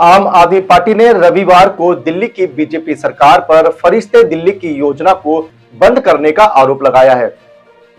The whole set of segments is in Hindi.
आम आदमी पार्टी ने रविवार को दिल्ली की बीजेपी सरकार पर फरिश्ते दिल्ली की योजना को बंद करने का आरोप लगाया है।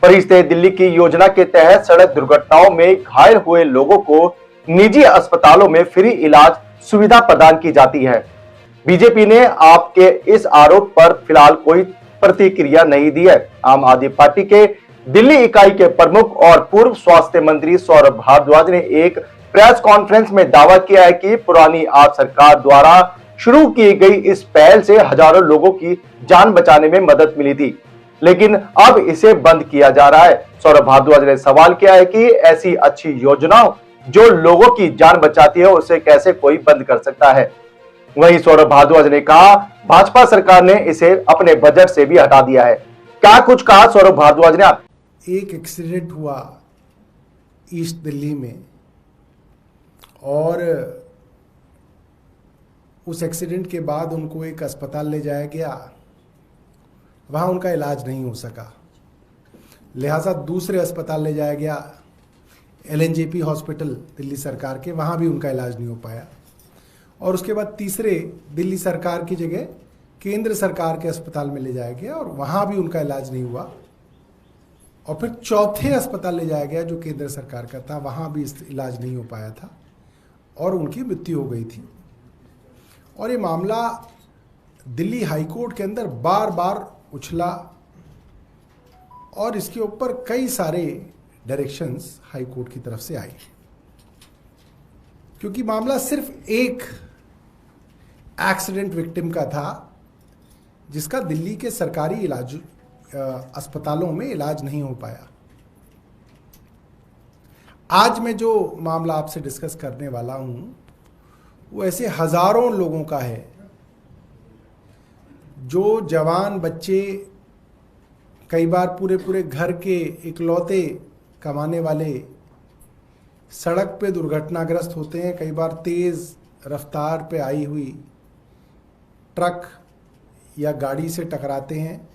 फरिश्ते दिल्ली की योजना के तहत सड़क दुर्घटनाओं में घायल हुए लोगों को निजी अस्पतालों में फ्री इलाज सुविधा प्रदान की जाती है। बीजेपी ने आपके इस आरोप पर फिलहाल कोई प्रतिक्रिया नहीं दी है। आम आदमी पार्टी के दिल्ली इकाई के प्रमुख और पूर्व स्वास्थ्य मंत्री सौरभ भारद्वाज ने एक प्रेस कॉन्फ्रेंस में दावा किया है कि पुरानी आप सरकार द्वारा शुरू की गई इस पहल से हजारों लोगों की जान बचाने में मदद मिली थी, लेकिन अब इसे बंद किया जा रहा है। सौरभ भारद्वाज ने सवाल किया है कि ऐसी अच्छी योजनाओं जो लोगों की जान बचाती है उसे कैसे कोई बंद कर सकता है। वहीं सौरभ भारद्वाज ने कहा भाजपा सरकार ने इसे अपने बजट से भी हटा दिया है। क्या कुछ कहा सौरभ भारद्वाज ने? एक एक्सीडेंट हुआ ईस्ट दिल्ली में और उस एक्सीडेंट के बाद उनको एक अस्पताल ले जाया गया, वहाँ उनका इलाज नहीं हो सका, लिहाजा दूसरे अस्पताल ले जाया गया LNJP हॉस्पिटल दिल्ली सरकार के, वहाँ भी उनका इलाज नहीं हो पाया। और उसके बाद तीसरे दिल्ली सरकार की जगह केंद्र सरकार के अस्पताल में ले जाया गया और वहाँ भी उनका इलाज नहीं हुआ। और फिर चौथे अस्पताल ले जाया गया जो केंद्र सरकार का था, वहाँ भी इलाज नहीं हो पाया था और उनकी मृत्यु हो गई थी। और ये मामला दिल्ली हाई कोर्ट के अंदर बार बार उछला और इसके ऊपर कई सारे डायरेक्शंस हाई कोर्ट की तरफ से आई, क्योंकि मामला सिर्फ एक एक्सीडेंट विक्टिम का था जिसका दिल्ली के सरकारी इलाज अस्पतालों में इलाज नहीं हो पाया। आज मैं जो मामला आपसे डिस्कस करने वाला हूं वो ऐसे हजारों लोगों का है जो जवान बच्चे, कई बार पूरे पूरे घर के इकलौते कमाने वाले सड़क पे दुर्घटनाग्रस्त होते हैं। कई बार तेज रफ्तार पे आई हुई ट्रक या गाड़ी से टकराते हैं,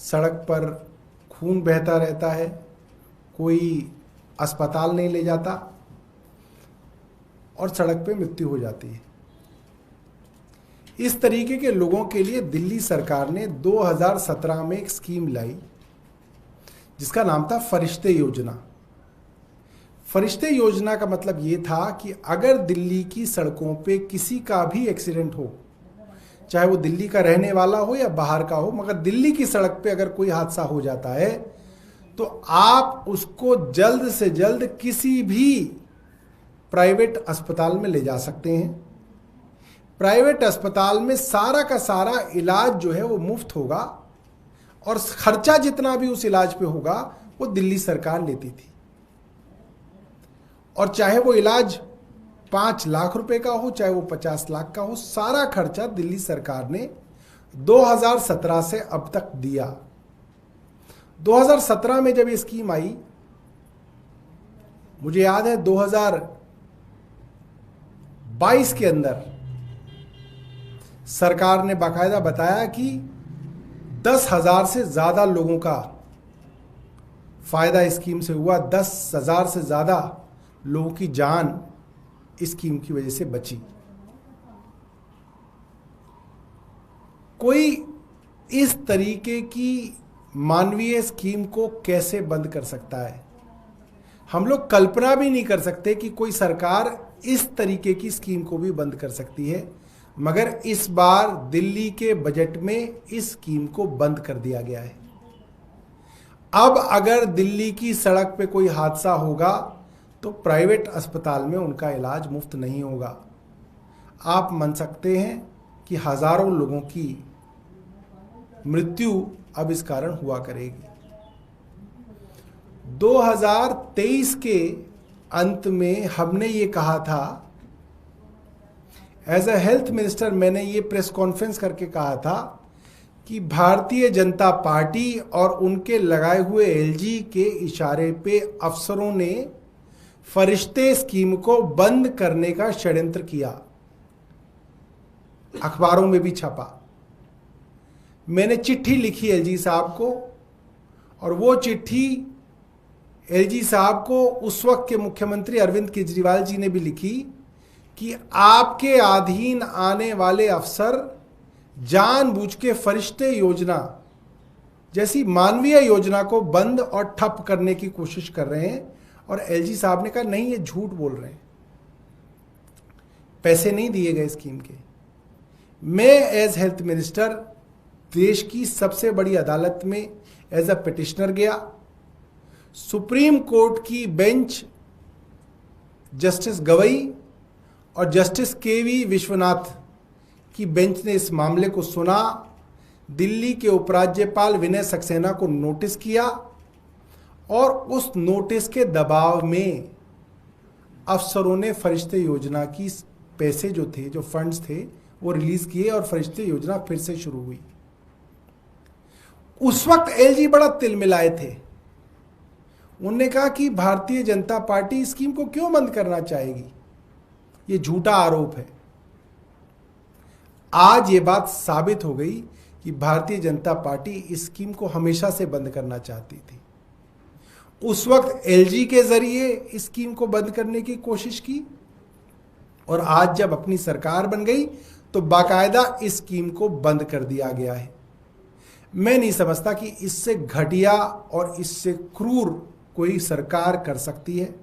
सड़क पर खून बहता रहता है, कोई अस्पताल नहीं ले जाता और सड़क पे मृत्यु हो जाती है। इस तरीके के लोगों के लिए दिल्ली सरकार ने 2017 में एक स्कीम लाई जिसका नाम था फरिश्ते योजना। फरिश्ते योजना का मतलब ये था कि अगर दिल्ली की सड़कों पे किसी का भी एक्सीडेंट हो, चाहे वो दिल्ली का रहने वाला हो या बाहर का हो, मगर दिल्ली की सड़क पे अगर कोई हादसा हो जाता है तो आप उसको जल्द से जल्द किसी भी प्राइवेट अस्पताल में ले जा सकते हैं। प्राइवेट अस्पताल में सारा का सारा इलाज जो है वो मुफ्त होगा और खर्चा जितना भी उस इलाज पे होगा वो दिल्ली सरकार लेती थी। और चाहे वो इलाज 5 लाख रुपए का हो, चाहे वो 50 लाख का हो, सारा खर्चा दिल्ली सरकार ने 2017 से अब तक दिया। 2017 में जब ये स्कीम आई, मुझे याद है 2022 के अंदर सरकार ने बाकायदा बताया कि 10,000 से ज्यादा लोगों का फायदा इस स्कीम से हुआ। 10,000 से ज्यादा लोगों की जान इस स्कीम की वजह से बची। कोई इस तरीके की मानवीय स्कीम को कैसे बंद कर सकता है? हम लोग कल्पना भी नहीं कर सकते कि कोई सरकार इस तरीके की स्कीम को भी बंद कर सकती है, मगर इस बार दिल्ली के बजट में इस स्कीम को बंद कर दिया गया है। अब अगर दिल्ली की सड़क पे कोई हादसा होगा तो प्राइवेट अस्पताल में उनका इलाज मुफ्त नहीं होगा। आप मान सकते हैं कि हजारों लोगों की मृत्यु अब इस कारण हुआ करेगी। 2023 के अंत में हमने ये कहा था, एज अ हेल्थ मिनिस्टर मैंने ये प्रेस कॉन्फ्रेंस करके कहा था कि भारतीय जनता पार्टी और उनके लगाए हुए LG के इशारे पे अफसरों ने फरिश्ते स्कीम को बंद करने का षड्यंत्र किया। अखबारों में भी छपा। मैंने चिट्ठी लिखी LG साहब को और वो चिट्ठी LG साहब को उस वक्त के मुख्यमंत्री अरविंद केजरीवाल जी ने भी लिखी कि आपके अधीन आने वाले अफसर जानबूझ के फरिश्ते योजना जैसी मानवीय योजना को बंद और ठप करने की कोशिश कर रहे हैं। और एलजी साहब ने कहा नहीं, ये झूठ बोल रहे हैं, पैसे नहीं दिए गए स्कीम के। मैं एज हेल्थ मिनिस्टर देश की सबसे बड़ी अदालत में एज अ पिटिशनर गया। सुप्रीम कोर्ट की बेंच जस्टिस गवई और जस्टिस केवी विश्वनाथ की बेंच ने इस मामले को सुना। दिल्ली के उपराज्यपाल विनय सक्सेना को नोटिस किया और उस नोटिस के दबाव में अफसरों ने फरिश्ते योजना की पैसे जो थे, जो फंड्स थे, वो रिलीज किए और फरिश्ते योजना फिर से शुरू हुई। उस वक्त एलजी बड़ा तिलमिलाए थे। उन्होंने कहा कि भारतीय जनता पार्टी स्कीम को क्यों बंद करना चाहेगी, ये झूठा आरोप है। आज ये बात साबित हो गई कि भारतीय जनता पार्टी इस स्कीम को हमेशा से बंद करना चाहती थी। उस वक्त एलजी के जरिए इस स्कीम को बंद करने की कोशिश की और आज जब अपनी सरकार बन गई तो बाकायदा इस स्कीम को बंद कर दिया गया है। मैं नहीं समझता कि इससे घटिया और इससे क्रूर कोई सरकार कर सकती है।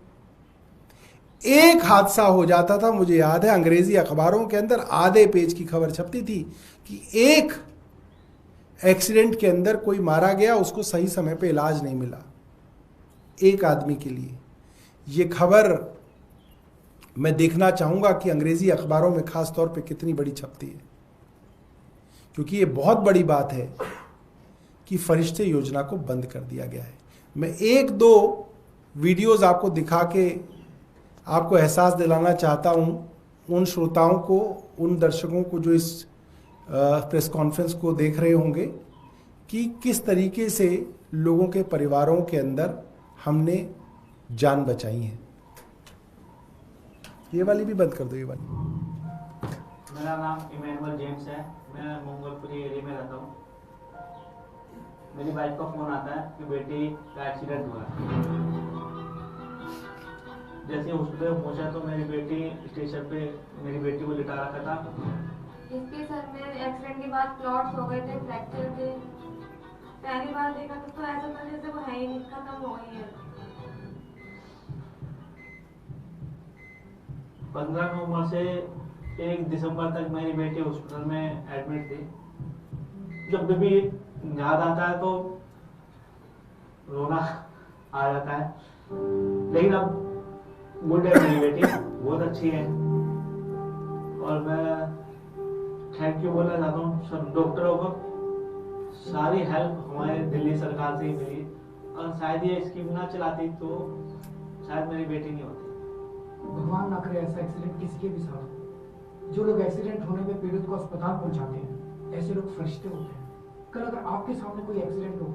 एक हादसा हो जाता था, मुझे याद है अंग्रेजी अखबारों के अंदर आधे पेज की खबर छपती थी कि एक एक्सीडेंट के अंदर कोई मारा गया, उसको सही समय पे इलाज नहीं मिला, एक आदमी के लिए। ये खबर मैं देखना चाहूंगा कि अंग्रेजी अखबारों में खास तौर पे कितनी बड़ी छपती है, क्योंकि ये बहुत बड़ी बात है कि फरिश्ते योजना को बंद कर दिया गया है। मैं एक दो वीडियोस आपको दिखा के आपको एहसास दिलाना चाहता हूं उन श्रोताओं को, उन दर्शकों को जो इस प्रेस कॉन्फ्रेंस को देख रहे होंगे कि किस तरीके से लोगों के परिवारों के अंदर हमने जान बचाई है। ये वाली भी बंद कर दो, ये वाली। मेरा नाम इमैनुअल जेम्स है, मैं मंगलपुरी एरिया में रहता हूँ। मेरी वाइफ का फोन आता है कि बेटी का एक्सीडेंट हुआ है। जैसे हॉस्पिटल पहुंचा तो मेरी बेटी स्टेशन पे मेरी बेटी को लिटा रखा था। इसके सर में एक्सीडेंट के बाद क्लॉट्स हो गए थे, फ्रैक्चर थे। पहली बार देखा तो ऐसा था जैसे वो है ही नहीं, खत्म हो गई है। 15 नवंबर से 1 दिसंबर तक मेरी बेटी हॉस्पिटल में एडमिट थी। जब भी याद आता है तो रोना आ जाता है, लेकिन अब गुड है, मेरी बेटी बहुत अच्छी है। और मैं थैंक यू बोलना चाहता हूँ सब डॉक्टरों को। सारी हेल्प हमारे दिल्ली सरकार से ही मिली, और शायद ये स्कीम ना चलाती तो शायद मेरी बेटी नहीं होती। भगवान ना करे ऐसा एक्सीडेंट किसी के भी साथ हो। जो लोग एक्सीडेंट होने पे पीड़ित को अस्पताल पहुंचाते हैं, ऐसे लोग फरिश्ते होते हैं। कल अगर आपके सामने कोई एक्सीडेंट हो,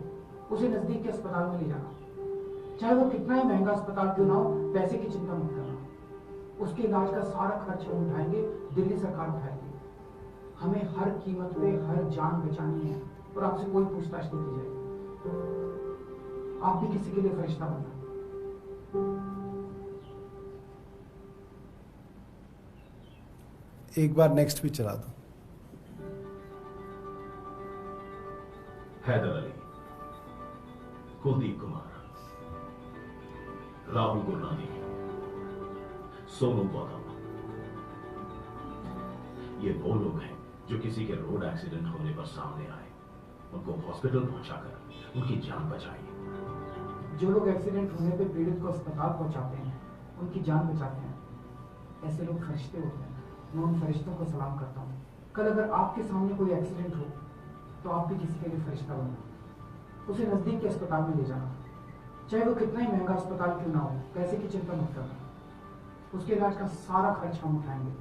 उसे नजदीक के अस्पताल में ले जाना, चाहे वो कितना ही महंगा अस्पताल क्यों ना हो, पैसे की चिंता मत करना। उसके इलाज का सारा खर्च हम उठाएंगे, दिल्ली सरकार उठाएगी। हमें हर कीमत पे हर जान बचानी है और आपसे कोई पूछताछ नहीं की जाएगी। आप भी किसी के लिए फरिश्ता बनना। एक बार नेक्स्ट भी चला दो। हैदर अली, कुलदीप कुमार, राहुल गुरनानी, सोनू गौतम, ये वो लोग हैं जो किसी के रोड एक्सीडेंट होने पर सामने आए, उनको हॉस्पिटल पहुंचाकर उनकी जान बचाई। जो लोग एक्सीडेंट होने पे पीड़ित को अस्पताल पहुंचाते हैं, उनकी जान बचाते हैं, ऐसे लोग फरिश्ते होते हैं। मैं उन फरिश्तों को सलाम करता हूँ। कल अगर आपके सामने कोई एक्सीडेंट हो तो आप भी किसी के लिए फरिश्ता बनना। उसे नजदीक के अस्पताल में ले जाना, चाहे वो कितना ही महंगा अस्पताल क्यों ना हो, पैसे की चिंता मत करना। उसके इलाज का सारा खर्च हम उठाएंगे,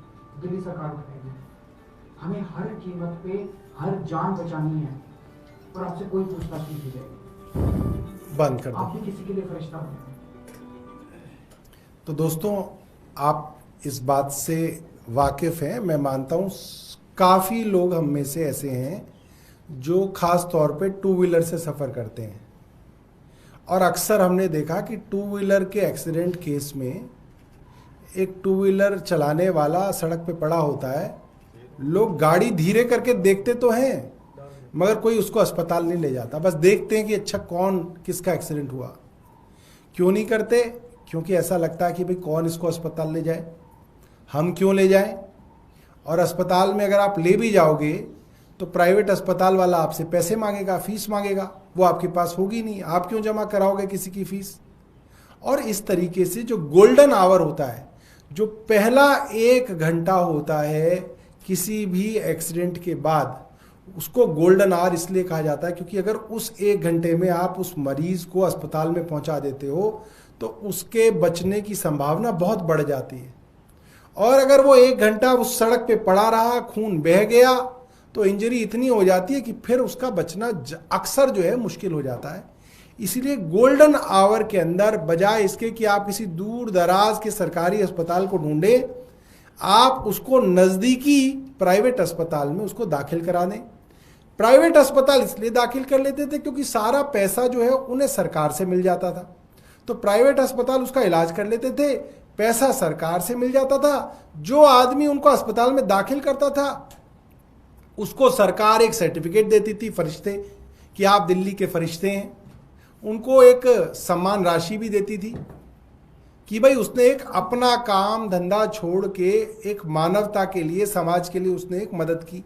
दिल्ली सरकार उठाएगी। हमें हर कीमत पे हर जान बचानी है और आपसे कोई पूछताछ नहीं की जाएगी। बंद कर दो। आप भी किसी के लिए फरिश्ता बनना। तो दोस्तों, आप इस बात से वाकिफ हैं, मैं मानता हूँ काफ़ी लोग हम में से ऐसे हैं जो खास तौर पे टू व्हीलर से सफ़र करते हैं, और अक्सर हमने देखा कि टू व्हीलर के एक्सीडेंट केस में एक टू व्हीलर चलाने वाला सड़क पे पड़ा होता है, लोग गाड़ी धीरे करके देखते तो हैं मगर कोई उसको अस्पताल नहीं ले जाता, बस देखते हैं कि अच्छा कौन किसका एक्सीडेंट हुआ। क्यों नहीं करते? क्योंकि ऐसा लगता है कि भाई कौन इसको अस्पताल ले जाए, हम क्यों ले जाएं। और अस्पताल में अगर आप ले भी जाओगे तो प्राइवेट अस्पताल वाला आपसे पैसे मांगेगा, फीस मांगेगा, वो आपके पास होगी नहीं, आप क्यों जमा कराओगे किसी की फीस। और इस तरीके से जो गोल्डन आवर होता है, जो पहला 1 घंटा होता है किसी भी एक्सीडेंट के बाद, उसको गोल्डन आवर इसलिए कहा जाता है क्योंकि अगर उस 1 घंटे में आप उस मरीज को अस्पताल में पहुंचा देते हो तो उसके बचने की संभावना बहुत बढ़ जाती है। और अगर वो 1 घंटा उस सड़क पे पड़ा रहा, खून बह गया, तो इंजरी इतनी हो जाती है कि फिर उसका बचना अक्सर जो है मुश्किल हो जाता है। इसीलिए गोल्डन आवर के अंदर बजाय इसके कि आप किसी दूर दराज के सरकारी अस्पताल को ढूंढें, आप उसको नज़दीकी प्राइवेट अस्पताल में उसको दाखिल करा दें। प्राइवेट अस्पताल इसलिए दाखिल कर लेते थे क्योंकि सारा पैसा जो है उन्हें सरकार से मिल जाता था, तो प्राइवेट अस्पताल उसका इलाज कर लेते थे, पैसा सरकार से मिल जाता था। जो आदमी उनको अस्पताल में दाखिल करता था उसको सरकार एक सर्टिफिकेट देती थी, फरिश्ते, कि आप दिल्ली के फरिश्ते हैं। उनको एक सम्मान राशि भी देती थी कि भाई उसने एक अपना काम धंधा छोड़ के एक मानवता के लिए, समाज के लिए उसने एक मदद की,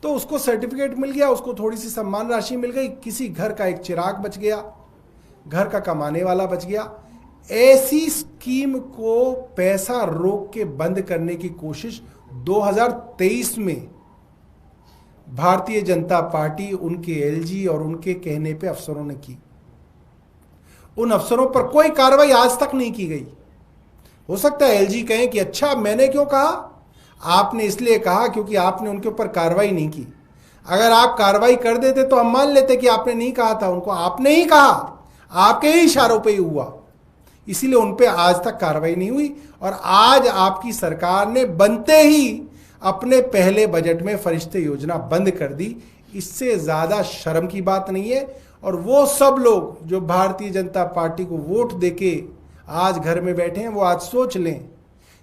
तो उसको सर्टिफिकेट मिल गया, उसको थोड़ी सी सम्मान राशि मिल गई, किसी घर का एक चिराग बच गया, घर का कमाने वाला बच गया। ऐसी स्कीम को पैसा रोक के बंद करने की कोशिश 2023 में भारतीय जनता पार्टी, उनके एलजी और उनके कहने पे अफसरों ने की। उन अफसरों पर कोई कार्रवाई आज तक नहीं की गई। हो सकता है एलजी कहें कि अच्छा मैंने क्यों कहा, आपने इसलिए कहा क्योंकि आपने उनके ऊपर कार्रवाई नहीं की। अगर आप कार्रवाई कर देते तो हम मान लेते कि आपने नहीं कहा था, उनको आपने ही कहा, आपके ही इशारों पे ही हुआ, इसीलिए उन पे आज तक कार्रवाई नहीं हुई। और आज आपकी सरकार ने बनते ही अपने पहले बजट में फरिश्ते योजना बंद कर दी। इससे ज्यादा शर्म की बात नहीं है। और वो सब लोग जो भारतीय जनता पार्टी को वोट देके आज घर में बैठे हैं, वो आज सोच लें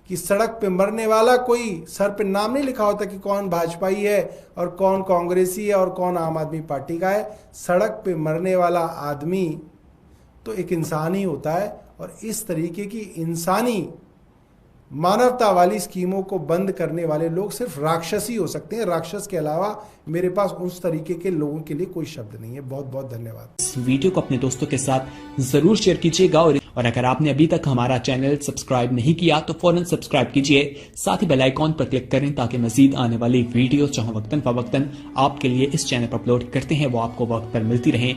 कि सड़क पे मरने वाला कोई सर पे नाम नहीं लिखा होता कि कौन भाजपाई है और कौन कांग्रेसी है और कौन आम आदमी पार्टी का है। सड़क पे मरने वाला आदमी तो एक इंसान ही होता है। और इस तरीके की इंसानी मानवता वाली स्कीमों को बंद करने वाले लोग सिर्फ राक्षस ही हो सकते हैं। राक्षस के अलावा मेरे पास उस तरीके के लोगों के लिए कोई शब्द नहीं है। बहुत बहुत धन्यवाद। इस वीडियो को अपने दोस्तों के साथ जरूर शेयर कीजिएगा और अगर आपने अभी तक हमारा चैनल सब्सक्राइब नहीं किया तो फौरन सब्सक्राइब कीजिए, साथ ही बेल आइकॉन पर क्लिक करें ताकि मजीद आने वाली वीडियो जहां वक्तन फवक्तन आपके लिए इस चैनल पर अपलोड करते हैं वो आपको वक्त पर मिलती रहे।